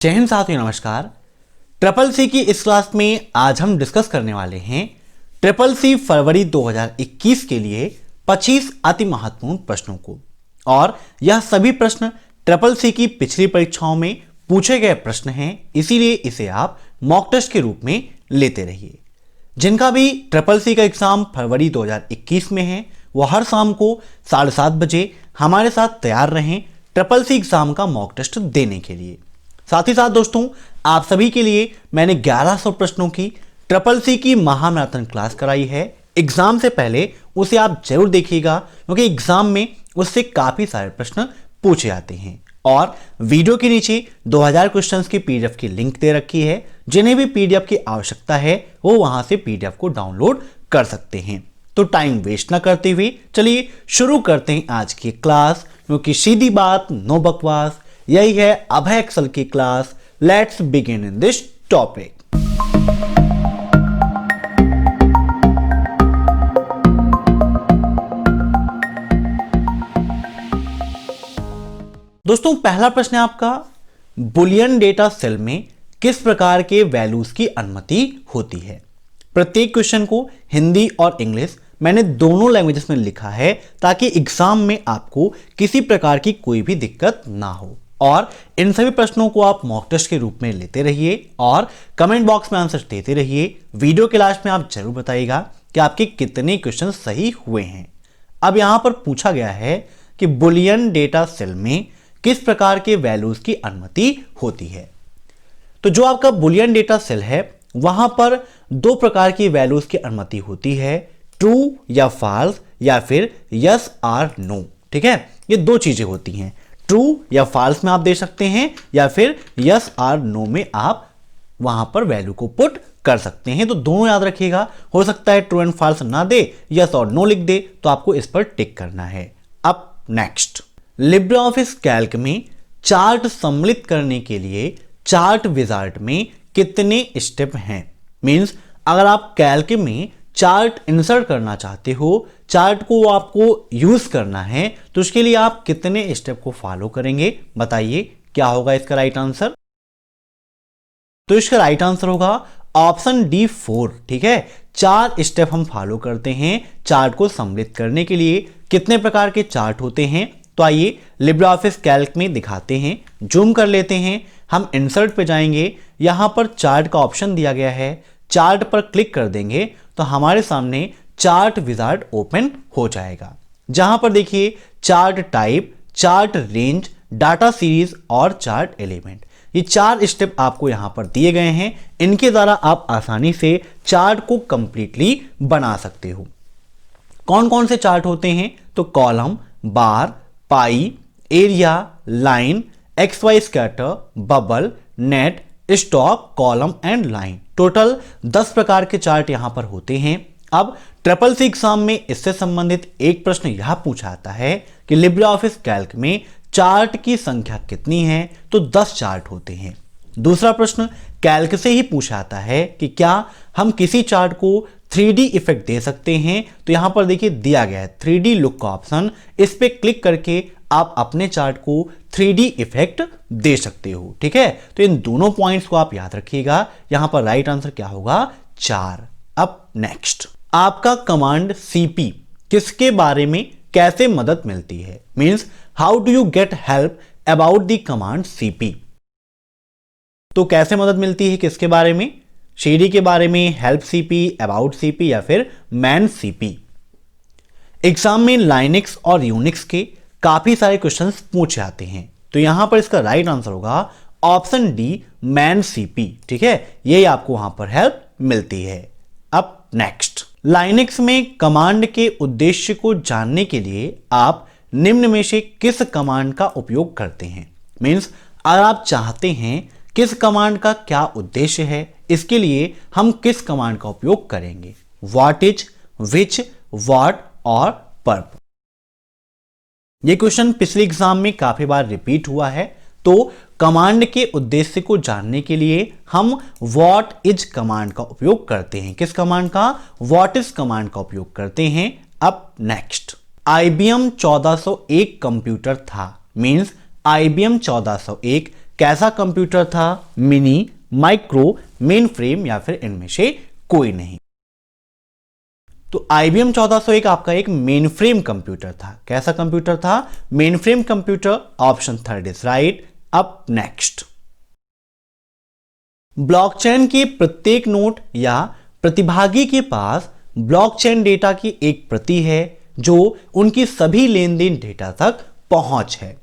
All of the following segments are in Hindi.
जय हिंद साथियों, नमस्कार। ट्रिपल सी की इस क्लास में आज हम डिस्कस करने वाले हैं ट्रिपल सी फरवरी 2021 के लिए 25 अति महत्वपूर्ण प्रश्नों को। और यह सभी प्रश्न ट्रिपल सी की पिछली परीक्षाओं में पूछे गए प्रश्न हैं, इसीलिए इसे आप मॉक टेस्ट के रूप में लेते रहिए। जिनका भी ट्रिपल सी का एग्जाम फरवरी 2021 में है वो हर शाम को 7:30 बजे हमारे साथ तैयार रहें ट्रिपल सी एग्जाम का मॉक टेस्ट देने के लिए। साथ ही साथ दोस्तों, आप सभी के लिए मैंने 1100 प्रश्नों की ट्रिपल सी की महामैराथन क्लास कराई है। एग्जाम से पहले उसे आप जरूर देखिएगा, क्योंकि एग्जाम में उससे काफी सारे प्रश्न पूछे जाते हैं। और वीडियो के नीचे 2000 क्वेश्चंस की पीडीएफ की लिंक दे रखी है। जिन्हें भी पीडीएफ की आवश्यकता है वो वहां से पीडीएफ को डाउनलोड कर सकते हैं। तो टाइम वेस्ट ना करते हुए चलिए शुरू करते हैं आज की क्लास, क्योंकि सीधी बात, नो बकवास, यही है अभय एक्सेल की class. Let's begin in this topic. दोस्तों, पहला प्रश्न है आपका, बुलियन डेटा सेल में किस प्रकार के वैल्यूज की अनुमति होती है। प्रत्येक क्वेश्चन को हिंदी और इंग्लिश मैंने दोनों लैंग्वेजेस में लिखा है, ताकि एग्जाम में आपको किसी प्रकार की कोई भी दिक्कत ना हो। और इन सभी प्रश्नों को आप मॉक टेस्ट के रूप में लेते रहिए और कमेंट बॉक्स में आंसर देते रहिए। वीडियो के लास्ट में आप जरूर बताइएगा कि आपके कितने क्वेश्चन सही हुए हैं। अब यहां पर पूछा गया है कि बुलियन डेटा सेल में किस प्रकार के वैल्यूज की अनुमति होती है। तो जो आपका बुलियन डेटा सेल है वहां पर दो प्रकार की वैल्यूज की अनुमति होती है, ट्रू या फॉल्स, या फिर यस और नो। ठीक है, ये दो चीजें होती हैं। ट्रू या फॉल्स में आप दे सकते हैं, या फिर यस और नो में आप वहां पर वैल्यू को पुट कर सकते हैं। तो दोनों याद रखिएगा। हो सकता है ट्रू एंड फॉल्स ना दे, यस और नो लिख दे, तो आपको इस पर टिक करना है। अब नेक्स्ट, लिब्रे ऑफिस कैल्क में चार्ट सम्मिलित करने के लिए चार्ट विजार्ड में कितने स्टेप हैं। मींस अगर आप कैल्क में चार्ट इंसर्ट करना चाहते हो, चार्ट को आपको यूज करना है, तो उसके लिए आप कितने स्टेप को फॉलो करेंगे, बताइए क्या होगा इसका राइट आंसर। तो इसका राइट आंसर होगा ऑप्शन डी 4। ठीक है, 4 स्टेप हम फॉलो करते हैं चार्ट को सम्मिलित करने के लिए। कितने प्रकार के चार्ट होते हैं, तो आइए लिब्रे ऑफिस कैल्क में दिखाते हैं। जूम कर लेते हैं, हम इंसर्ट पे जाएंगे, यहां पर चार्ट का ऑप्शन दिया गया है। चार्ट पर क्लिक कर देंगे तो हमारे सामने चार्ट विजार्ड ओपन हो जाएगा, जहां पर देखिए chart type, chart range, data series और चार्ट एलिमेंट। ये 4 स्टेप आपको यहां पर दिए गए हैं। इनके द्वारा आप आसानी से चार्ट को कंप्लीटली बना सकते हो। कौन कौन से चार्ट होते हैं, तो column, bar, pie, area, line, X Y scatter, bubble, net, stock, column and line. Total 10 प्रकार के चार्ट यहां पर होते हैं। अब ट्रिपल सी एग्जाम में इससे संबंधित एक प्रश्न यह पूछा जाता है कि लिब्रे ऑफिस कैल्क में चार्ट की संख्या कितनी है, तो 10 चार्ट होते हैं। दूसरा प्रश्न कैल्क से ही पूछा जाता है कि क्या हम किसी चार्ट को 3D इफेक्ट दे सकते हैं। तो यहां पर देखिए दिया गया है 3D लुक का ऑप्शन, इस पे क्लिक करके आप अपने चार्ट को 3D इफेक्ट दे सकते हो। ठीक है, तो इन दोनों पॉइंट्स को आप याद रखिएगा। यहां पर राइट आंसर क्या होगा, 4। अब नेक्स्ट, आपका कमांड सीपी किसके बारे में कैसे मदद मिलती है। Means how do you get help about the command CP. तो कैसे मदद मिलती है, किसके बारे में, सीडी के बारे में, हेल्प सीपी, अबाउट सीपी, या फिर मैन सीपी। एग्जाम में लाइनक्स और यूनिक्स के काफी सारे क्वेश्चंस पूछे जाते हैं, तो यहां पर इसका राइट आंसर होगा ऑप्शन डी, मैन सीपी। ठीक है, यही आपको वहां पर हेल्प मिलती है। अब नेक्स्ट, लाइनक्स में कमांड के उद्देश्य को जानने के लिए आप निम्न में से किस कमांड का उपयोग करते हैं। मींस अगर आप चाहते हैं किस कमांड का क्या उद्देश्य है, इसके लिए हम किस कमांड का उपयोग करेंगे, व्हाट इज, विच, व्हाट और पर्प। यह क्वेश्चन पिछले एग्जाम में काफी बार रिपीट हुआ है। तो कमांड के उद्देश्य को जानने के लिए हम व्हाट इज कमांड का उपयोग करते हैं। किस कमांड का, व्हाट इज कमांड का उपयोग करते हैं। अब नेक्स्ट, IBM 1401 कंप्यूटर था। मींस IBM 1401 कैसा कंप्यूटर था? मिनी, माइक्रो, मेन फ्रेम या फिर इनमें से कोई नहीं। तो IBM 1401 आपका एक मेन फ्रेम कंप्यूटर था। कैसा कंप्यूटर था? Main frame computer. Option third is right. अब नेक्स्ट, ब्लॉकचेन के प्रत्येक नोड या प्रतिभागी के पास ब्लॉकचेन डेटा की एक प्रति है जो उनकी सभी लेन देन डेटा तक पहुंच है।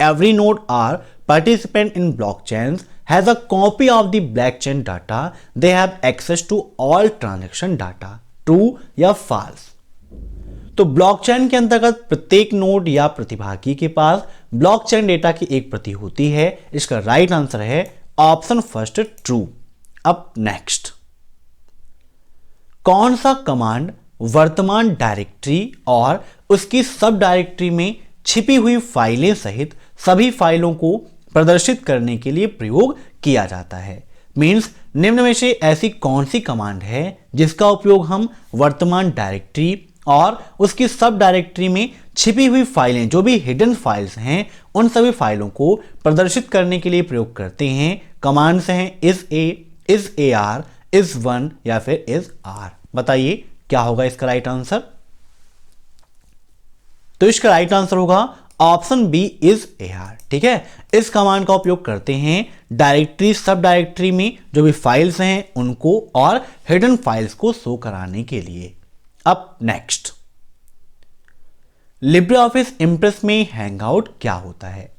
Every node or participant in blockchain has a copy of the blockchain data, they have access to all transaction data. True या फॉल्स? तो ब्लॉकचेन के अंतर्गत प्रत्येक नोड या प्रतिभागी के पास ब्लॉकचेन डेटा की एक प्रति होती है। इसका राइट आंसर है ऑप्शन फर्स्ट, ट्रू। अब नेक्स्ट, कौन सा कमांड वर्तमान डायरेक्टरी और उसकी सब डायरेक्टरी में छिपी हुई फाइलें सहित सभी फाइलों को प्रदर्शित करने के लिए प्रयोग किया जाता है? मीन्स निम्न में से ऐसी कौन सी कमांड है जिसका उपयोग हम वर्तमान डायरेक्टरी और उसकी सब डायरेक्टरी में छिपी हुई फाइलें, जो भी हिडन फाइल्स हैं, उन सभी फाइलों को प्रदर्शित करने के लिए प्रयोग करते हैं? कमांड्स हैं is a, is AR, is 1 या फिर इज R। बताइए क्या होगा इसका राइट आंसर? तो इसका राइट आंसर होगा ऑप्शन बी, इज AR। ठीक है, इस कमांड का उपयोग करते हैं डायरेक्टरी, सब डायरेक्टरी में जो भी फाइल्स हैं उनको और हिडन फाइल्स को शो कराने के लिए। अब नेक्स्ट, लिब्रे ऑफिस इंप्रेस में हैंगआउट क्या होता है?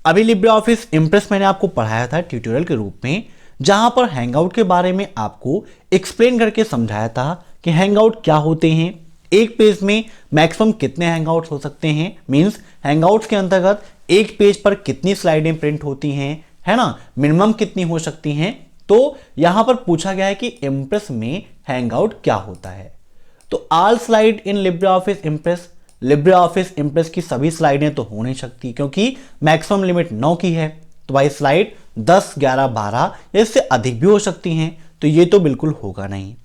अभी लिब्रे ऑफिस इंप्रेस मैंने आपको पढ़ाया था ट्यूटोरियल के रूप में, जहां पर हैंगआउट के बारे में आपको एक्सप्लेन करके समझाया था कि हैंगआउट क्या होते हैं, एक पेज में मैक्सिमम कितने हैंगआउट्स हो सकते हैं, मींस हैंगआउट्स के अंतर्गत एक पेज पर कितनी स्लाइडें प्रिंट होती हैं, है ना, मिनिमम कितनी हो सकती हैं। तो यहां पर पूछा गया है कि इंप्रेस में हैंगआउट क्या होता है। तो all slide in Libre office Impress, Libre office Impress की सभी स्लाइडें तो हो नहीं सकती क्योंकि मैक्सिमम लिमिट 9 की है। तो भाई स्लाइड 10, 11, 12 या इससे अधिक भी हो सकती हैं, तो ये तो बिल्कुल होगा नहीं।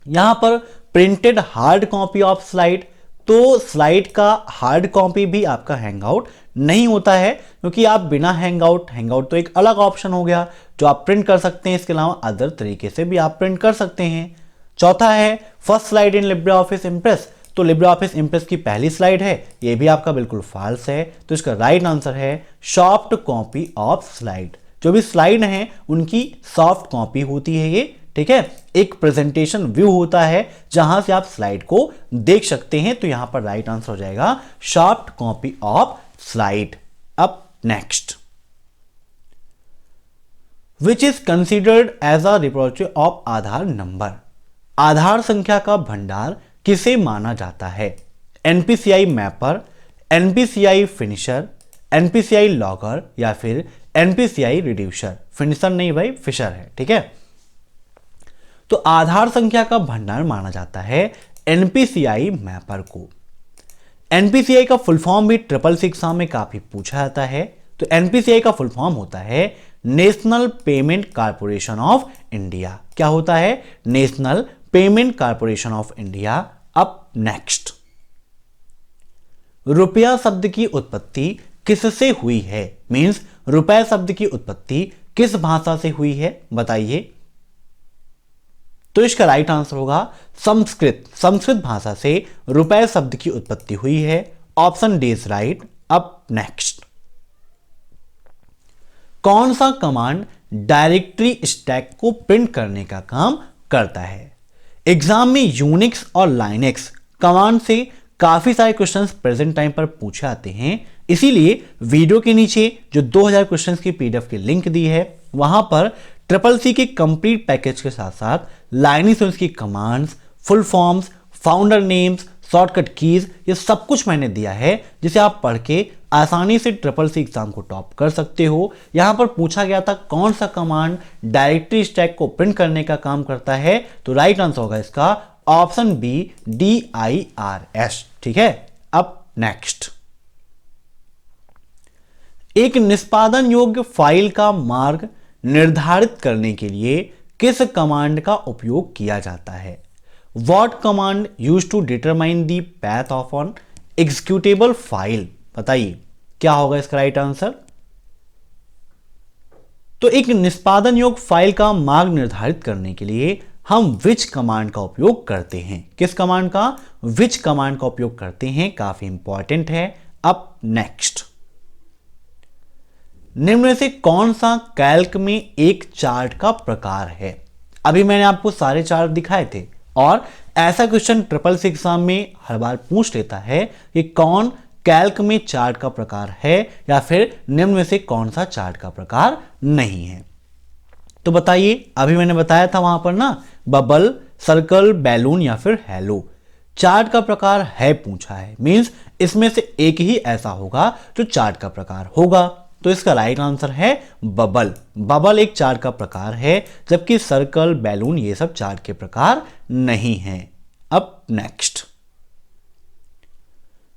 यहां पर printed hard copy of slide, तो स्लाइड का हार्ड कॉपी भी आपका हैंगआउट नहीं होता है क्योंकि आप बिना हैंगआउट तो एक अलग ऑप्शन हो गया जो आप प्रिंट कर सकते हैं, इसके अलावा अदर तरीके से भी आप प्रिंट कर सकते हैं। चौथा है first slide in Libre office Impress, तो लिब्रे ऑफिस इंप्रेस की पहली स्लाइड है, ये भी आपका बिल्कुल फॉल्स है। तो इसका राइट आंसर है सॉफ्ट कॉपी ऑफ स्लाइड, जो भी स्लाइड है उनकी सॉफ्ट कॉपी होती है ये। ठीक है, एक प्रेजेंटेशन व्यू होता है जहां से आप स्लाइड को देख सकते हैं, तो यहां पर राइट आंसर हो जाएगा सॉफ्ट कॉपी ऑफ स्लाइड। अब next, which is considered as a repository of Aadhaar number, Aadhaar संख्या का भंडार किसे माना जाता है? NPCI mapper, NPCI finisher, NPCI logger या फिर NPCI रिड्यूसर। फिनिशर नहीं भाई, फिशर है। ठीक है, तो आधार संख्या का भंडार माना जाता है NPCI मैपर को। NPCI का फुल फॉर्म भी 666 एग्जाम में काफी पूछा जाता है। तो NPCI का फुल फॉर्म होता है national payment corporation of India. क्या होता है? National payment corporation of India. अब नेक्स्ट, रुपया शब्द की उत्पत्ति किससे हुई है? मींस रुपया शब्द की उत्पत्ति किस भाषा से हुई है? बताइए। तो इसका राइट आंसर होगा संस्कृत। संस्कृत भाषा से रुपए शब्द की उत्पत्ति हुई है। Option D is right. अब नेक्स्ट, कौन सा कमांड डायरेक्टरी स्टैक को प्रिंट करने का काम करता है? एग्जाम में यूनिक्स और लाइनेक्स कमांड से काफी सारे क्वेश्चंस प्रेजेंट टाइम पर पूछे आते हैं, इसीलिए वीडियो के नीचे जो 2000 क्वेश्चंस की PDF की लिंक दी है वहां पर CCC के कंप्लीट पैकेज के साथ साथ लाइनेक्स की commands, full forms, founder names, shortcut keys, ये सब कुछ मैंने दिया है जिसे आप पढ़ के आसानी से CCC एग्जाम को टॉप कर सकते हो। यहां पर पूछा गया था कौन सा कमांड डायरेक्टरी स्टैक को प्रिंट करने का काम करता है, तो राइट आंसर होगा इसका ऑप्शन बी DIRS। ठीक है, अब नेक्स्ट, एक निष्पादन योग्य फाइल का मार्ग निर्धारित करने के लिए किस कमांड का उपयोग किया जाता है? What command used to determine the path of an executable file? बताइए क्या होगा इसका राइट आंसर? तो एक निष्पादन योग्य फाइल का मार्ग निर्धारित करने के लिए हम विच कमांड का उपयोग करते हैं। किस कमांड का? विच कमांड का उपयोग करते हैं, काफी इंपॉर्टेंट है। अब नेक्स्ट, निम्न में से कौन सा कैल्क में एक चार्ट का प्रकार है? अभी मैंने आपको सारे चार्ट दिखाए थे और ऐसा क्वेश्चन ट्रिपल सी एग्जाम में हर बार पूछ लेता है कि कौन कैल्क में चार्ट का प्रकार है या फिर निम्न में से कौन सा चार्ट का प्रकार नहीं है। तो बताइए, अभी मैंने बताया था वहां पर ना, बबल, सर्कल, बैलून या फिर हेलो। चार्ट का प्रकार है पूछा है, मींस इसमें से एक ही ऐसा होगा जो चार्ट का प्रकार होगा। तो इसका राइट आंसर है बबल। बबल एक चार्ट का प्रकार है, जबकि सर्कल, बैलून ये सब चार्ट के प्रकार नहीं है। अब नेक्स्ट,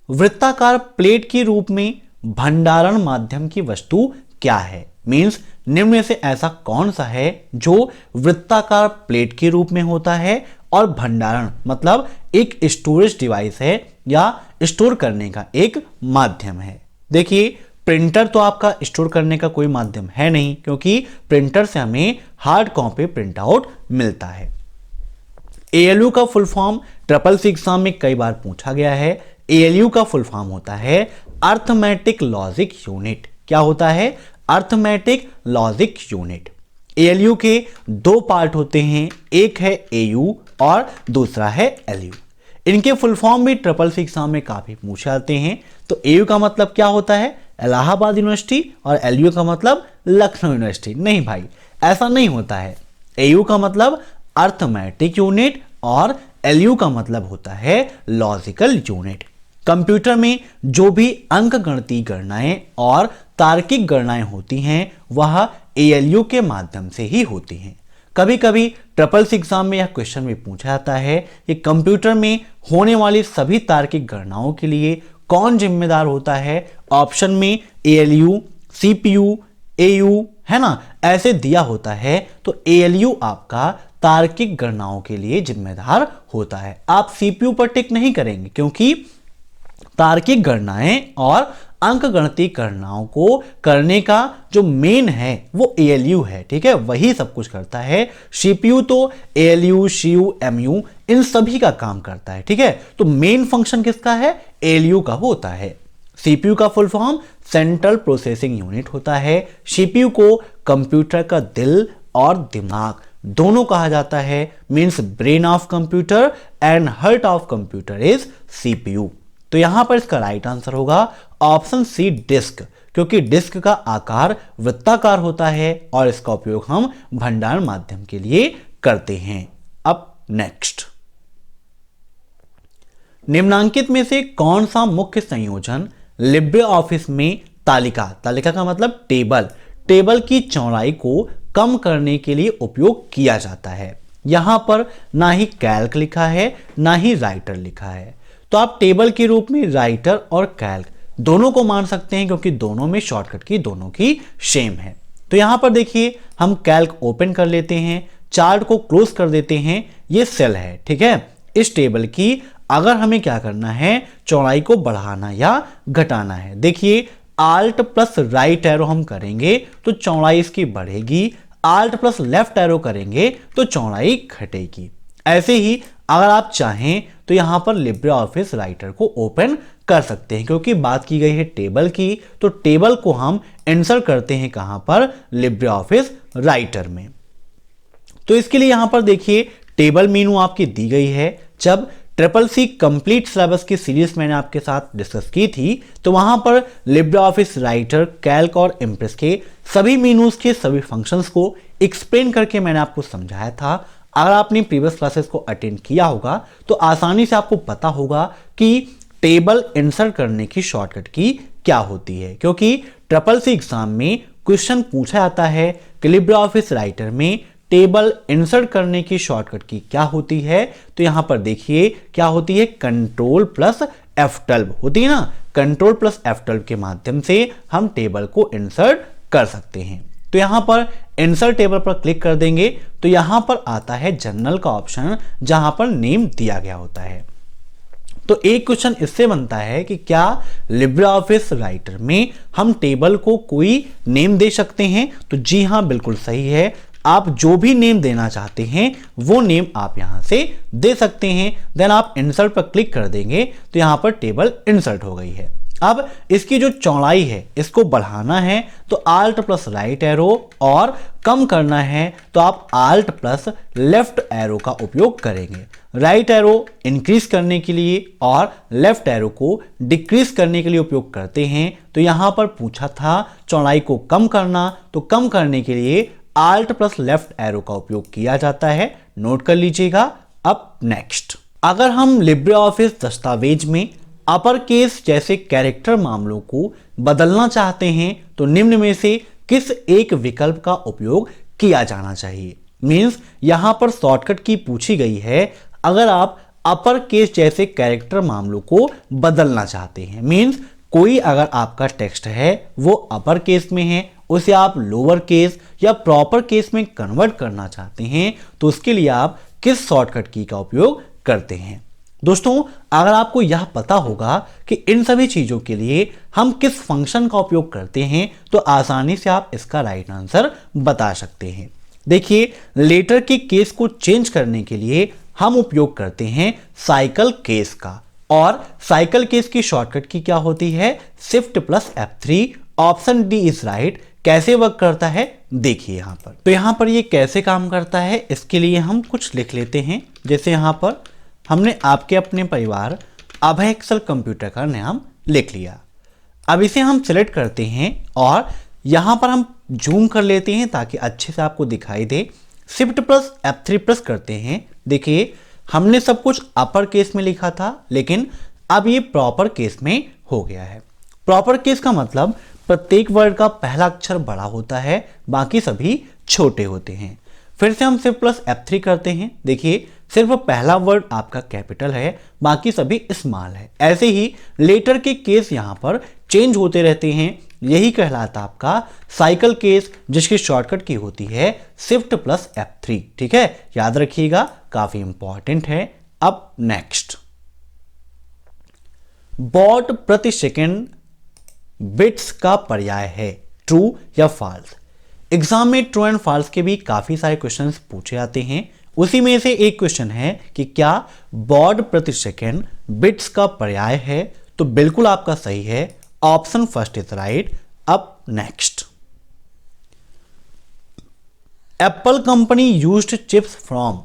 वृत्ताकार प्लेट के रूप में भंडारण माध्यम की वस्तु क्या है? मींस निम्न में से ऐसा कौन सा है जो वृत्ताकार प्लेट के रूप में होता है और भंडारण मतलब एक स्टोरेज डिवाइस है या स्टोर करने का एक माध्यम है। देखिए, प्रिंटर तो आपका स्टोर करने का कोई माध्यम है नहीं, क्योंकि प्रिंटर से हमें हार्ड कॉपी प्रिंट आउट मिलता है। एएलयू का full form triple C exam में कई बार पूछा गया है। एएलयू का फुल फॉर्म होता है अर्थमेटिक लॉजिक यूनिट। क्या होता है? Arithmetic logic unit. एएलयू के दो पार्ट होते हैं, एक है एयू और दूसरा है एलयू। इनके फुल फॉर्म भी ट्रिपल सी एग्जाम में काफी पूछे जाते हैं। तो एयू का मतलब क्या होता है? इलाहाबाद यूनिवर्सिटी, और एलयू का मतलब लखनऊ यूनिवर्सिटी। नहीं भाई, ऐसा नहीं होता है। एयू का मतलब अर्थमेटिक यूनिट और एलयू का मतलब होता है लॉजिकल यूनिट। कंप्यूटर में जो भी अंकगणितीय गणनाएं और तार्किक गणनाएं होती हैं वह एएलयू के माध्यम से ही होती हैं। कभी कभी ट्रिपल सी एग्जाम में यह क्वेश्चन भी पूछा जाता है कि कंप्यूटर में होने वाली सभी तार्किक गणनाओं के लिए कौन जिम्मेदार होता है। ऑप्शन में एएलयू, सीपीयू, एयू है ना, ऐसे दिया होता है। तो एएलयू आपका तार्किक गणनाओं के लिए जिम्मेदार होता है। आप सीपीयू पर टिक नहीं करेंगे, क्योंकि तार्किक गणनाएं और अंकगणितीय गणनाओं को करने का जो मेन है वो एएलयू है। ठीक है, वही सब कुछ करता है। सीपीयू तो एएलयू, सीयू, एमयू इन सभी का काम करता है। ठीक है, तो मेन फंक्शन किसका है? एएलयू का होता है। सीपीयू का full form central processing unit होता है। सीपीयू को कंप्यूटर का दिल और दिमाग दोनों कहा जाता है। Means brain of computer and heart of computer is CPU. तो यहां पर इसका राइट आंसर होगा ऑप्शन सी, डिस्क, क्योंकि डिस्क का आकार वृत्ताकार होता है और इसका उपयोग हम भंडारण माध्यम के लिए करते हैं। अब नेक्स्ट, निम्नांकित में से कौन सा मुख्य संयोजन लिब्रे ऑफिस में तालिका का मतलब टेबल की चौड़ाई को कम करने के लिए उपयोग किया जाता है? यहां पर ना ही कैल्क लिखा है ना ही राइटर लिखा है। तो आप टेबल के रूप में राइटर और कैल्क दोनों को मान सकते हैं, क्योंकि दोनों में शॉर्टकट की दोनों की सेम है। तो यहां पर देखिए, हम कैल्क ओपन कर लेते हैं, चार्ट को क्लोज कर देते हैं। ये सेल है, ठीक है। इस टेबल की अगर हमें क्या करना है, चौड़ाई को बढ़ाना या घटाना है। देखिए, आल्ट प्लस राइट एरो हम करेंगे तो चौड़ाई इसकी बढ़ेगी, आल्ट प्लस लेफ्ट एरो करेंगे तो चौड़ाई घटेगी। ऐसे ही अगर आप चाहें तो यहां पर लिब्रे ऑफिस राइटर को ओपन कर सकते हैं, क्योंकि बात की गई है टेबल की, तो टेबल को हम इंसर्ट करते हैं कहां पर? लिब्रे ऑफिस राइटर में। तो इसके लिए यहां पर देखिए, टेबल मेनू आपकी दी गई है। जब ट्रिपल सी कंप्लीट सिलेबस की सीरीज मैंने आपके साथ डिस्कस की थी, तो वहां पर लिब्रे ऑफिस राइटर, कैल्क और इम्प्रेस के सभी मेनूज के सभी फंक्शंस को एक्सप्लेन करके मैंने आपको समझाया था। अगर आपने प्रीवियस क्लासेस को अटेंड किया होगा तो आसानी से आपको पता होगा कि टेबल इंसर्ट करने की शॉर्टकट की क्या होती है, क्योंकि ट्रिपल सी एग्जाम में क्वेश्चन पूछा जाता है कि लिब्रे ऑफिस राइटर में टेबल इंसर्ट करने की शॉर्टकट की क्या होती है। तो यहां पर देखिए क्या होती है, कंट्रोल प्लस F12 होती है ना। कंट्रोल प्लस F12 के माध्यम से हम टेबल को इंसर्ट कर सकते हैं। तो यहां पर इंसर्ट टेबल पर क्लिक कर देंगे तो यहां पर आता है जनरल का ऑप्शन, जहां पर नेम दिया गया होता है। तो एक क्वेश्चन इससे बनता है कि क्या लिब्रे ऑफिस राइटर में हम टेबल को कोई नेम दे सकते हैं? तो जी हाँ, बिल्कुल सही है। आप जो भी नेम देना चाहते हैं वो नेम आप यहां से दे सकते हैं। देन आप इंसर्ट पर क्लिक कर देंगे तो यहां पर टेबल इंसर्ट हो गई है। अब इसकी जो चौड़ाई है इसको बढ़ाना है तो आल्ट प्लस राइट एरो, और कम करना है तो आप आल्ट प्लस लेफ्ट एरो का उपयोग करेंगे। राइट एरो इंक्रीज करने के लिए और लेफ्ट एरो को डिक्रीज करने के लिए उपयोग करते हैं। तो यहां पर पूछा था चौड़ाई को कम करना, तो कम करने के लिए आल्ट प्लस लेफ्ट एरो का उपयोग किया जाता है, नोट कर लीजिएगा। अब नेक्स्ट, अगर हम लिब्रे ऑफिस दस्तावेज में अपर केस जैसे कैरेक्टर मामलों को बदलना चाहते हैं तो निम्न में से किस एक विकल्प का उपयोग किया जाना चाहिए? मींस यहां पर शॉर्टकट की पूछी गई है। अगर आप अपर केस जैसे कैरेक्टर मामलों को बदलना चाहते हैं, मींस कोई अगर आपका टेक्स्ट है वो अपर केस में है, उसे आप लोअर केस या प्रॉपर केस में कन्वर्ट करना चाहते हैं, तो उसके लिए आप किस शॉर्टकट की का उपयोग करते हैं? दोस्तों, अगर आपको यह पता होगा कि इन सभी चीजों के लिए हम किस फंक्शन का उपयोग करते हैं तो आसानी से आप इसका राइट आंसर बता सकते हैं। देखिए, लेटर के केस को चेंज करने के लिए हम उपयोग करते हैं साइकिल केस का, और साइकिल केस की शॉर्टकट की क्या होती है? Shift plus F3। Option D is right. कैसे वर्क करता है देखिए यहां पर। तो यहां पर ये कैसे काम करता है इसके लिए हम कुछ लिख लेते हैं। जैसे यहां पर हमने आपके अपने परिवार अभय एक्सेल कंप्यूटर का नाम लिख लिया। अब इसे हम सिलेक्ट करते हैं और यहां पर हम जूम कर लेते हैं ताकि अच्छे से आपको दिखाई दे। शिफ्ट प्लस F3 प्रेस करते हैं। देखिए, हमने सब कुछ अपर केस में लिखा था, लेकिन अब ये प्रॉपर केस में हो गया है। प्रॉपर केस का मतलब प्रत्येक वर्ड का पहला अक्षर बड़ा होता है, बाकी सभी छोटे होते हैं। फिर से हम शिफ्ट प्लस F3 करते हैं। देखिए, सिर्फ पहला वर्ड आपका कैपिटल है, बाकी सभी स्मॉल है। ऐसे ही लेटर के केस यहां पर चेंज होते रहते हैं। यही कहलाता आपका साइकिल केस, जिसकी शॉर्टकट की होती है शिफ्ट प्लस F3। ठीक है, याद रखिएगा, काफी इंपॉर्टेंट है। अब नेक्स्ट, बॉट प्रति सेकेंड बिट्स का पर्याय है, ट्रू या फॉल्स? एग्जाम में ट्रू एंड फॉल्स के भी काफी सारे क्वेश्चंस पूछे जाते हैं। उसी में से एक क्वेश्चन है कि क्या बॉट प्रति सेकेंड बिट्स का पर्याय है? तो बिल्कुल आपका सही है, ऑप्शन फर्स्ट इज राइट। अब next, Apple company used chips from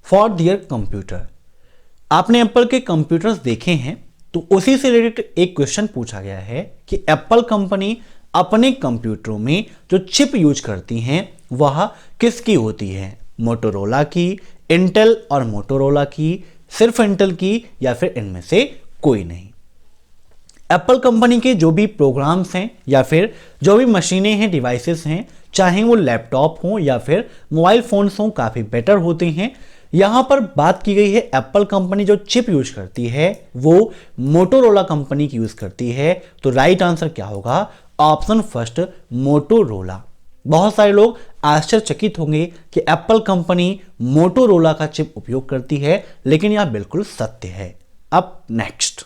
for their computer. आपने एप्पल के कंप्यूटर्स देखे हैं, तो उसी से रिलेटेड एक क्वेश्चन पूछा गया है कि एप्पल कंपनी अपने कंप्यूटरों में जो चिप यूज करती हैं वह किसकी होती है? मोटोरोला की, इंटेल और मोटोरोला की, सिर्फ इंटेल की, या फिर इनमें से कोई नहीं? एप्पल कंपनी के जो भी प्रोग्राम्स हैं या फिर जो भी मशीनें हैं, डिवाइसेस हैं, चाहे वो लैपटॉप हो या फिर मोबाइल फोन्स हो, काफी बेटर होते हैं। यहां पर बात की गई है एप्पल कंपनी जो चिप यूज करती है वो मोटोरोला कंपनी की यूज करती है। तो राइट आंसर क्या होगा? Option first, Motorola. बहुत सारे लोग आश्चर्यचकित होंगे कि एप्पल कंपनी मोटोरोला का चिप उपयोग करती है, लेकिन यह बिल्कुल सत्य है। अब नेक्स्ट,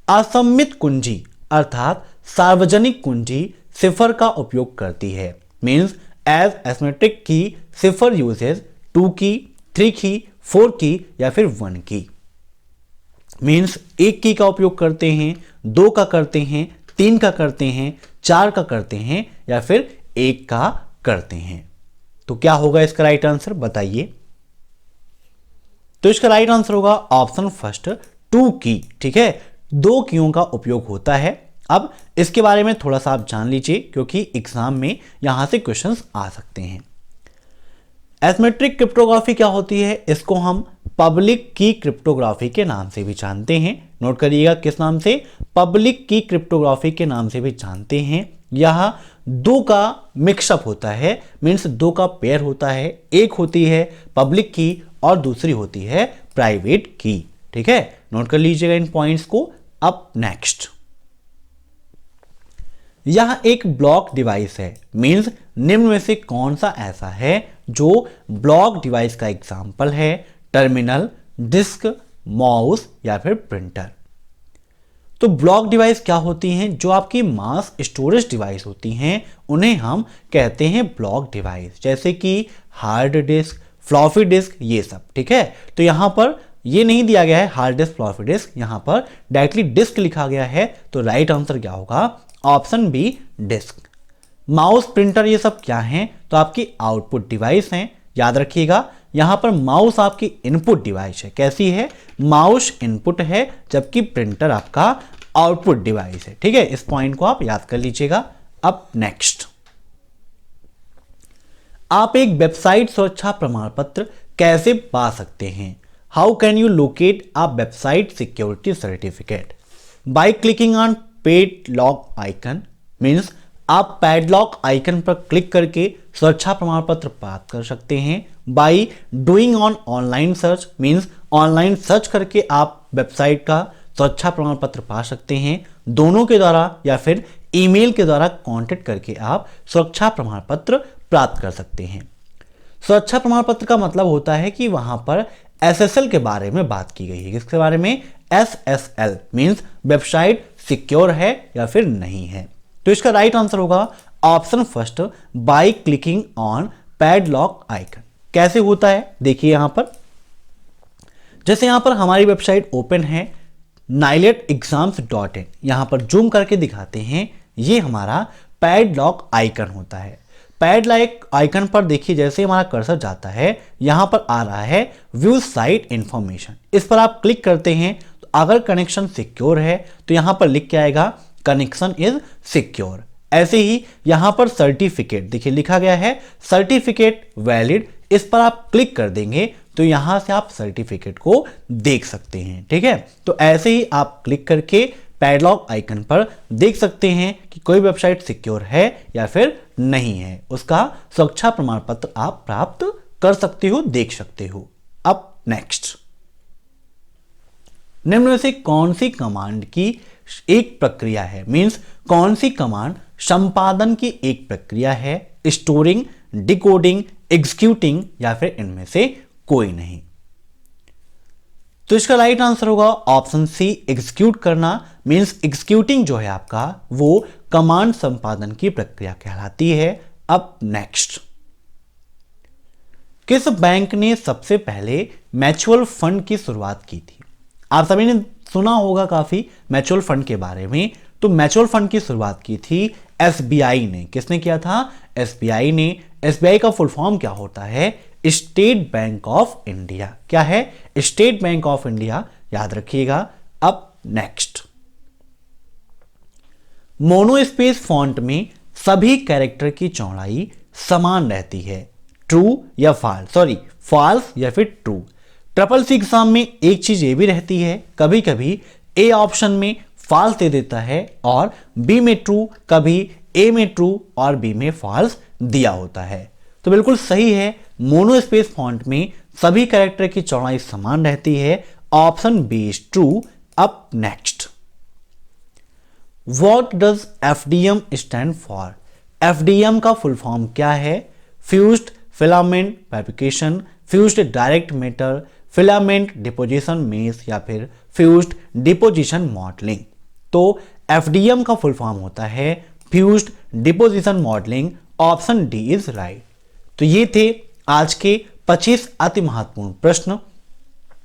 असम्मित कुंजी अर्थात सार्वजनिक कुंजी सिफर का उपयोग करती है। मीन्स एज एसिमेट्रिक की सिफर यूजेज 2 की, 3 की, 4 की या फिर 1 की। मीन्स 1 की का उपयोग करते हैं, 2 का करते हैं, 3 का करते हैं, 4 का करते हैं या फिर 1 का करते हैं। तो क्या होगा इसका राइट आंसर बताइए? तो इसका राइट आंसर होगा ऑप्शन फर्स्ट, 2 की। ठीक है, 2 कीयों का उपयोग होता है। अब इसके बारे में थोड़ा सा आप जान लीजिए, क्योंकि एग्जाम में यहां से क्वेश्चंस आ सकते हैं। एसिमेट्रिक क्रिप्टोग्राफी क्या होती है? इसको हम पब्लिक की क्रिप्टोग्राफी के नाम से भी जानते हैं। नोट करिएगा, किस नाम से? पब्लिक की क्रिप्टोग्राफी के नाम से भी जानते हैं। यह 2 का मिक्सअप होता है, मीन्स 2 का पेयर होता है। एक होती है पब्लिक की और दूसरी होती है प्राइवेट की। ठीक है, नोट कर लीजिएगा इन पॉइंट्स को। अब नेक्स्ट, यह एक ब्लॉक डिवाइस है। मीन्स निम्न में से कौन सा ऐसा है जो ब्लॉक डिवाइस का एग्जाम्पल है? टर्मिनल, डिस्क, माउस या फिर प्रिंटर। तो ब्लॉक डिवाइस क्या होती हैं? जो आपकी मास स्टोरेज डिवाइस होती हैं उन्हें हम कहते हैं ब्लॉक डिवाइस, जैसे कि हार्ड डिस्क, फ्लॉपी डिस्क, ये सब। ठीक है, तो यहां पर ये नहीं दिया गया है हार्ड डिस्क, फ्लॉपी डिस्क, यहां पर डायरेक्टली डिस्क लिखा गया है, तो राइट आंसर क्या होगा? Option B, disk. Mouse, printer, ये सब क्या हैं? तो आपकी आउटपुट डिवाइस हैं। याद रखिएगा, यहां पर माउस आपकी इनपुट डिवाइस है। कैसी है? माउस इनपुट है, जबकि प्रिंटर आपका आउटपुट डिवाइस है। ठीक है, इस पॉइंट को आप याद कर लीजिएगा। अब नेक्स्ट, आप एक वेबसाइट सुरक्षा प्रमाण पत्र कैसे पा सकते हैं? How can you locate a website security certificate? By clicking on padlock icon, means आप पैडलॉक आइकन पर क्लिक करके सुरक्षा प्रमाण पत्र प्राप्त कर सकते हैं। By doing on online search, means online search करके आप वेबसाइट का सुरक्षा प्रमाण पत्र पा सकते हैं। दोनों के द्वारा या फिर ईमेल के द्वारा कांटेक्ट करके आप सुरक्षा प्रमाण पत्र प्राप्त कर सकते हैं। सुरक्षा प्रमाण पत्र का मतलब होता है कि वहां पर एसएसएल के बारे में बात की गई है। किसके बारे में? एसएसएल, मीन्स वेबसाइट सिक्योर है या फिर नहीं है। तो इसका राइट आंसर होगा option first, by clicking on padlock icon. कैसे होता है देखिए, यहां पर जैसे यहां पर हमारी वेबसाइट ओपन है niletexams.in, यहां पर जूम करके दिखाते हैं, ये हमारा पैडलॉक आइकन होता है। पैडलॉक आइकन पर देखिए जैसे हमारा कर्सर जाता है, यहां पर आ रहा है व्यू साइट इंफॉर्मेशन। इस पर आप क्लिक करते हैं तो अगर कनेक्शन सिक्योर है तो यहां पर लिख के आएगा कनेक्शन इज सिक्योर। ऐसे ही यहां पर सर्टिफिकेट देखिए लिखा गया है सर्टिफिकेट वैलिड, इस पर आप क्लिक कर देंगे तो यहां से आप सर्टिफिकेट को देख सकते हैं। ठीक है, तो ऐसे ही आप क्लिक करके पैडलॉक आइकन पर देख सकते हैं कि कोई वेबसाइट सिक्योर है या फिर नहीं है। उसका सुरक्षा प्रमाण पत्र आप प्राप्त कर सकते हो, देख सकते हो। अब नेक्स्ट, निम्न में से कौन सी कमांड की एक प्रक्रिया है? मींस कौन सी कमांड संपादन की एक प्रक्रिया है? स्टोरिंग, डिकोडिंग, एग्जीक्यूटिंग या फिर इनमें से कोई नहीं। तो इसका राइट आंसर होगा ऑप्शन सी, एग्जीक्यूट करना। मींस एग्जीक्यूटिंग जो है आपका वो कमांड संपादन की प्रक्रिया कहलाती है। अब नेक्स्ट, किस बैंक ने सबसे पहले म्यूचुअल फंड की शुरुआत की थी? आप सभी ने सुना होगा काफी म्यूचुअल फंड के बारे में। तो म्यूचुअल फंड की शुरुआत की थी एसबीआई ने। किसने किया था? एसबीआई ने। एसबीआई का फुल फॉर्म क्या होता है? State bank of India. क्या है? स्टेट बैंक ऑफ इंडिया, याद रखिएगा। अब नेक्स्ट, मोनोस्पेस फॉन्ट में सभी कैरेक्टर की चौड़ाई समान रहती है, ट्रू या फॉल्स? सॉरी, फॉल्स या फिर ट्रू। ट्रिपल सी एग्जाम में एक चीज ये भी रहती है, कभी कभी ए ऑप्शन में फॉल्स दे देता है और बी में ट्रू, कभी ए में ट्रू और बी में फॉल्स दिया होता है। तो बिल्कुल सही है, मोनोस्पेस फॉन्ट में सभी कैरेक्टर की चौड़ाई समान रहती है। Option B is true. अब next, what does FDM stand for? FDM का फुल फॉर्म क्या है? Fused filament fabrication, fused direct matter, filament deposition mesh या फिर फ्यूज्ड डिपोजिशन मॉडलिंग। तो एफडीएम का फुल फॉर्म होता है fused deposition modelling. Option D is right. तो ये थे आज के 25 अति महत्वपूर्ण प्रश्न।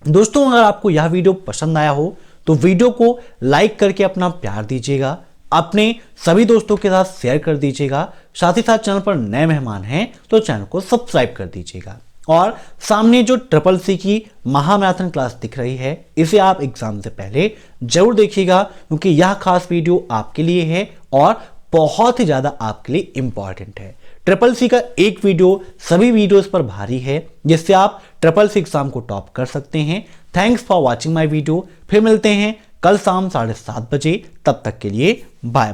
दोस्तों, अगर आपको यह वीडियो पसंद आया हो तो वीडियो को लाइक करके अपना प्यार दीजिएगा, अपने सभी दोस्तों के साथ शेयर कर दीजिएगा। साथ ही साथ चैनल पर नए मेहमान हैं तो चैनल को सब्सक्राइब कर दीजिएगा। और सामने जो ट्रिपल सी की महामैराथन क्लास दिख रही है, इसे आप एग्जाम से पहले जरूर देखिएगा, क्योंकि यह खास वीडियो आपके लिए है और बहुत ही ज्यादा आपके लिए इंपॉर्टेंट है। ट्रिपल सी का एक वीडियो सभी वीडियोस पर भारी है, जिससे आप ट्रिपल सी एग्जाम को टॉप कर सकते हैं। Thanks for watching my video. फिर मिलते हैं कल शाम 7:30 बजे। तब तक के लिए बाय।